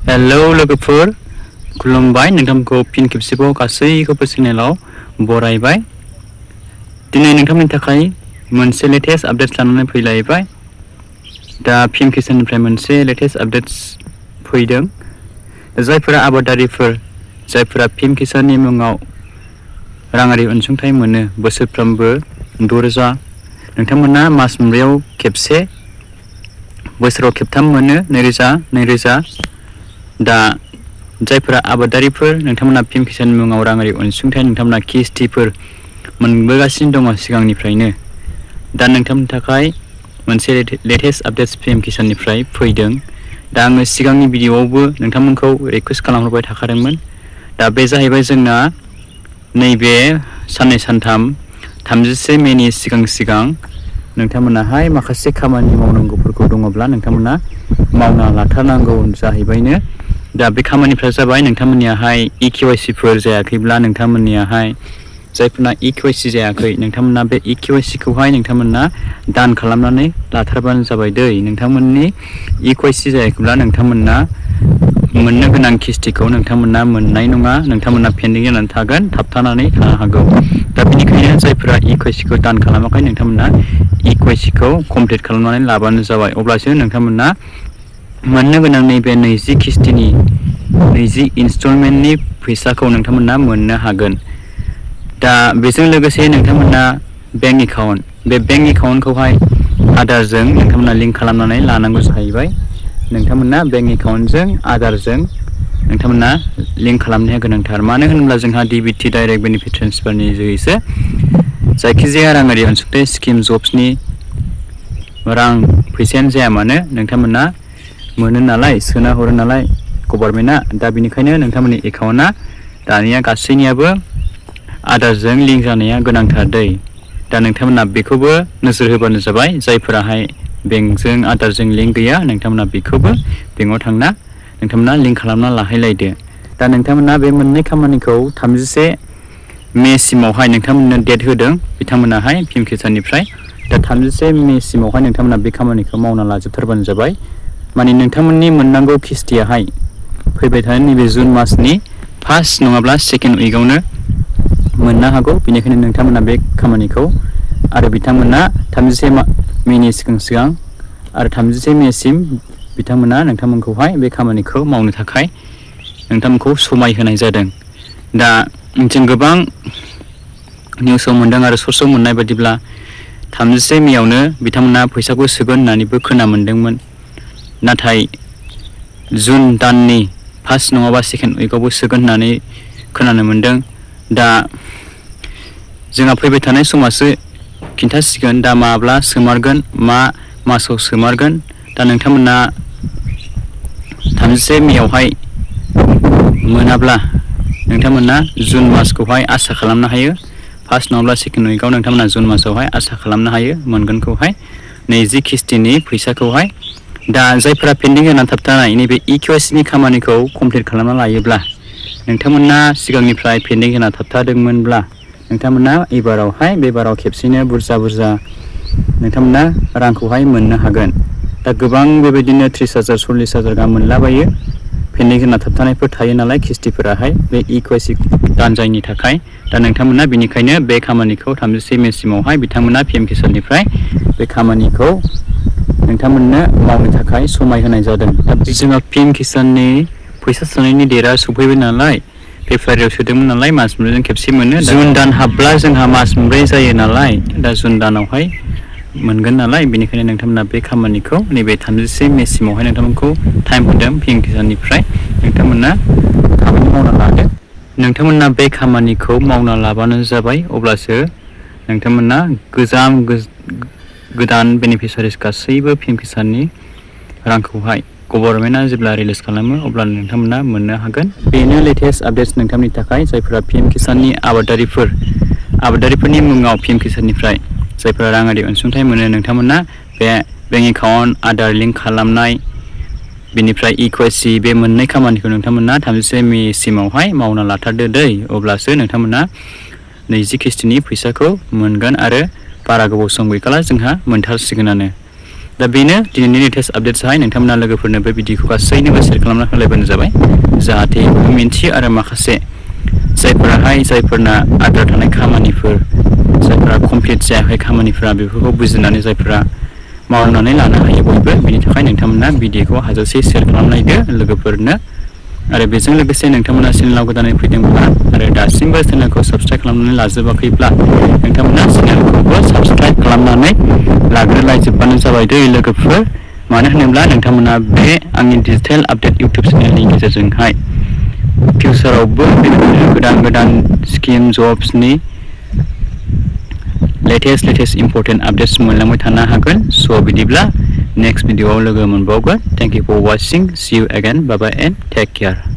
Hello लोगोफोर खुलुमबाय नोंथांखौ फिन खेबसेबाव गासैखौबो चेनेलाव बरायबाय। दिनै नोंथांमोननि थाखाय मोनसे लेटेस्ट आपडेट लानानै फैलायबाय। दा फिन किसाननिफ्राय मोनसे लेटेस्ट आपडेट्स फैदों। जायफोरा आबादारिफोर जायफोरा फिन किसाननि मुङाव राङारि अनसुंथाइ मोनो बोसोरफ्रोमबो 6,000 नोंथांमोना मास मोनब्रैयाव खेबसे बोसोराव खेबथाम मोनो 2,000 दा जायफोरा आबादारिफोर नोंथांमोना फिन किसाननि मुङाव राङारि अनसुंथाइ नोंथांमोना किस्तिफोर मोनबोगासिनो दङ सिगांनिफ्रायनो। दा नोंथांमोननि थाखाय मोनसे लेटेस्ट आपडेट्स पिएम किसाननिफ्राय फैदों। दा आङो सिगांनि भिडिअआवबो नोंथांमोनखौ रिक्वेस्ट खालामहरबाय थाखादोंमोन। दा बे जाहैबाय जोंना नैबे साननै सानथाम 30 मेनि सिगां नोंथांमोनाहाय माखासे खामानि मावनांगौफोरखौ दङब्ला नोंथांमोना मावना लाथारनांगौ जाहैबायनो। दा बे खामानिफ्रा जाबाय नोंथांमोननियाहाय e-KYC फोर जायाखैब्ला नोंथांमोननियाहाय जायफोरना e-KYC जायाखै नोंथांमोना बे e-KYC खौहाय नोंथांमोना दान खालामनानै लाथारबानो जाबाय दै। नोंथांमोननि e-KYC जायाखैब्ला नोंथांमोना मोननो गोनां किस्तिखौ नोंथांमोना मोननाय नङा। नोंथांमोना पेन्डिं जानानै थागोन, थाबथानानै थानो हागौ। दा बेनिखायनो जायफोरा e-KYC खौ दान खालामाखै नोंथांमोना e-KYC खौ कमप्लिट खालामनानै लाबानो जाबाय। अब्लासो नोंथांमोना मोननो गोनां नैबे 20 किस्तिनि 20 इनस्टलमेन्टनि फैसाखौ नोंथांमोना मोननो हागोन। दा बेजों लोगोसे नोंथांमोना बेंक एकाउन्ट बे बेंक एकाउन्टखौहाय आधारजों नोंथांमोना लिंक खालामनानै लानांगौ जाहैबाय। नोंथांमोना बेंक एकाउन्टजों आधारजों नोंथांमोना लिंक खालामनाया गोनांथार। मानो होनोब्ला जोंहा DBT डाइरेक्ट बेनिफिट ट्रेन्सफारनि जोहैसो जायखिजाया राङारि अनसुंथाइ स्किम जब्सनि रां फैसायानो जाया मानो नोंथांमोना मोनो नालाय, सोना हरो नालाय गभर्नमेन्टआ। दा बेनिखायनो नोंथांमोननि एकाउन्टआ दानिया गासैनियाबो आधारजों लिंक जानाया गोनांथार दै। दा नोंथांमोना बेखौबो नोजोर होबानो जाबाय। जायफोराहाय बेंकजों आधारजों लिंक गैया नोंथांमोना बेखौबो बेंकआव थांना नोंथांमोना लिंक खालामना लाहैलायदो। दा नोंथांमोना बे मोननै खामानिखौ 31 मेसिमावहाय नोंथांमोननो डेट होदों बिथांमोनाहाय पिएम किसाननिफ्राय। दा 31 मेसिमावहाय नोंथांमोना बे खामानिखौ मावना लाजोबथारबानो जाबाय। माने नोंथांमोननि मोननांगौ किस्तियाहाय फैबाय थानाय नैबे जुन मासनि फार्स्ट नङाब्ला सेकेन्ड उइकआवनो मोननो हागौ। बेनिखायनो नोंथांमोना बे खामानिखौ आरो बिथांमोना 31 मेनि सिगां आरो 31 मेसिम बिथांमोना नोंथांमोनखौहाय बे खामानिखौ मावनो थाखाय नोंथांमोनखौ समाय होनाय जादों। दा जों गोबां निउसाव मोनदों आरो सर्सआव मोननाय बायदिब्ला 31 मेयावनो बिथांमोना फैसाखौ सोगोन होननानैबो खोना मोनदोंमोन। नाथाय जुन दाननि फार्स्ट नङाबा सेकेन्ड उइकआवबो सोगोन होननानै खोनानो मोनदों। दा जोंहा फैबाय थानाय समासो खिन्थासिगोन दा माब्ला सोमारगोन, मा मासाव सोमारगोन। दा नोंथांमोना 31 मेयावहाय मोनाब्ला नोंथांमोना जुन मासखौहाय आसा खालामनो हायो। फार्स्ट नङाब्ला सेकेन्ड उइकआव नोंथांमोना जुन मासावहाय आसा खालामनो हायो मोनगोनखौहाय 20 किस्तिनि फैसाखौहाय। दा जायफोरा पेन्डिं जानानै थाबथानाय नैबे e-KYC नि खामानिखौ कमप्लिट खालामना लायोब्ला नोंथांमोना सिगांनिफ्राय पेन्डिं जाना थाबथादोंमोनब्ला नोंथांमोना एबारावहाय बे बाराव खेबसेनो बुरजा नोंथांमोना रांखौहाय मोननो हागोन। दा गोबां बेबायदिनो 30,000 40,000 गाहाम मोनलाबायो। पेन्डिं जाना थाबथानायफोर थायो नालाय किस्तिफोराहाय बे e-KYC दान जायैनि थाखाय। दा नोंथांमोना बेनिखायनो बे खामानिखौ 31 मेसिमावहाय बिथांमोना पिएम किसाननिफ्राय बे खामानिखौ नोंथांमोननो मावनो थाखाय समाय होनाय जादों। दा जोंहा पिएम किसाननि फैसा सोनायनि डेटआ सफैबाय नालाय फेब्रुवारियाव सोदोंमोन नालाय मास मोनब्रैजों खेबसे मोनो। जुन दान हाबब्ला जोंहा मास मोनब्रै जायो नालाय दा जुन दानावहाय मोनगोन नालाय बेनिखायनो नोंथांमोना बे खामानिखौ नैबे 31 मेसिमावहाय नोंथांमोनखौ टाइम होदों पिएम किसाननिफ्राय। नोंथांमोना खामानि मावना लादो। नोंथांमोना बे खामानिखौ मावना लाबानो जाबाय। अब्लासो नोंथांमोना गोदान बेनिफिसारिस गासैबो पिएम किसाननि रांखौहाय गभर्नमेन्टआ जेब्ला रिलिज खालामो अब्ला नोंथांमोना मोननो हागोन। बेनो लेटेस्ट आपडेट्स नोंथांनि थाखाय जायफोरा पिएम किसाननि आबादारिफोरनि मुङाव पिएम किसाननिफ्राय जायफोरा राङारि अनसुंथाइ मोनो नोंथांमोना बे बेंक एकाउन्ट आधार लिंक खालामनाय बेनिफ्राय e-KYC बे मोननै खामानिखौ नोंथांमोना 31 मेसिमावहाय मावना लाथारदो दै। अब्लासो नोंथांमोना 20 किस्तिनि फैसाखौ मोनगोन आरो बारा गोबाव सम गैखाला जोंहा मोनथारसिगोनानो। दा बेनो दिनैनि लेटेस्ट आपडेट साहाय नोंथांमोना लोगोफोरनो बे भिडिअखौ गासैनोबो शेयार खालामना होलायबानो जाबाय जाहाथे मिन्थियो आरो माखासे जायफोरना आद्रा थानाय खामानिफोर जायफोरा कमप्लिट जायाखै खामानिफोरा बेफोरखौ बुजिनानै जायफोरा मावनानै लानो हायो बयबो बेनि थाखाय नोंथांमोना भिडिअखौ हाजासे शेयार खालामलायदो लोगोफोरनो आरो बेजों लोगोसे नोंथांमोना चेनेलाव गोदानै फैदोंब्ला आरो दासिमबो चेनेलखौ साबस्क्राइब खालामनानै लाजोबाखैब्ला नोंथांमोना चेनेलखौबो साबस्क्राइब खालामनानै लाग्रोलायजोबबानो जाबाय दै लोगोफोर मानो होनोब्ला नोंथांमोना बे आंनि डिजिटेल आपडेट इउटिउब चेनेलनि गेजेरजोंहाय फिउचारावबो बेबायदिनो गोदान स्किम जब्सनि लेटेस्ट इम्पर्टेन्ट आपडेट्स मोनलांबाय थानो हागोन स' बिदिब्ला नेक्स्ट भिडिअआव लोगो मोनबावगोन thank you for watching see you again bye bye and take care